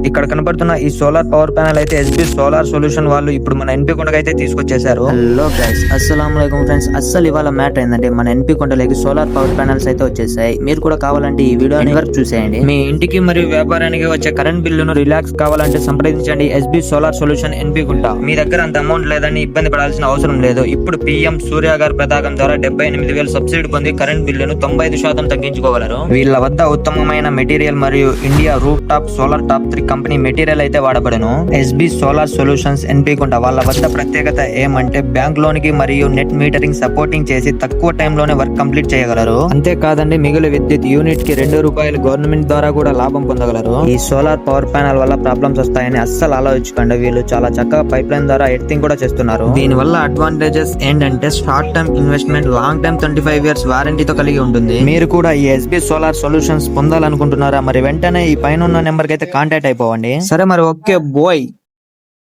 ఇక్కడ కనబడుతున్న ఈ సోలార్ పవర్ ప్యానెల్ అయితే ఎస్బీ సోలార్ సొల్యూషన్ వాళ్ళు ఇప్పుడు మన ఎన్పి కొండకు అయితే తీసుకొచ్చేసారు. హలో గైస్, అస్సలాముఅలైకుం ఫ్రెండ్స్. అస్సలు ఇవాళ మ్యాటర్ ఏంటంటే మన ఎన్పి కొండలకి సోలార్ పవర్ ప్యానెల్స్ అయితే వచ్చేసాయి. మీరు కూడా కావాలంటే ఈ వీడియో వరకు చూసేయండి. మీ ఇంటికి మరియు వ్యాపారానికి వచ్చే కరెంట్ బిల్లును రిలాక్స్ కావాలంటే సంప్రదించండి ఎస్బీ సోలార్ సొల్యూషన్ ఎన్పి గుంట. మీ దగ్గర అంత అమౌంట్ లేదని ఇబ్బంది పడాల్సిన అవసరం లేదు. ఇప్పుడు పిఎం సూర్య గారి పథకం ద్వారా 78,000 సబ్సిడీ పొంది కరెంట్ బిల్లును 95% తగ్గించుకోగలరు. వీళ్ళ వద్ద ఉత్తమమైన మెటీరియల్ మరియు India roof top solar top 3 company material అయితే వాడబడను. ఎస్బీ సోలార్ సొల్యూషన్స్ ఎన్పి గుంట వాళ్ళ వద్ద ప్రత్యేకత ఏమంటే బ్యాంక్ లోనికి మరియు నెట్ మీటరింగ్ సపోర్టింగ్ చేసి తక్కువ టైంలోనే వర్క్ కంప్లీట్ చేయగలరు. అంతేకాదండి, మిగిలిన విద్యుత్ యూనిట్ కి ₹2 గవర్నమెంట్ ద్వారా కూడా లాభం పొందగలరు. ఈ సోలార్ పవర్ ప్యానెల్ వల్ల ప్రాబ్లమ్స్ వస్తాయని అస్సలు ఆలోచించకండి. వీళ్ళు చాలా చక్కగా పైప్ లైన్ ద్వారా ఎర్తింగ్ కూడా చేస్తున్నారు. దీని వల్ల అడ్వాంటేజెస్ ఏంటంటే short term investment, long term 25 years వారంటీతో కలిగి ఉంటుంది. మీరు కూడా ఈ ఎస్బీ సోలార్ సొల్యూషన్స్ పొందాలనుకుంటున్నారా? మరి వెంటనే ఈ పైన ఉన్న నెంబర్ కి అయితే కాంటాక్ట్ అయిపోవండి. సరే మరి, ఓకే బాయ్.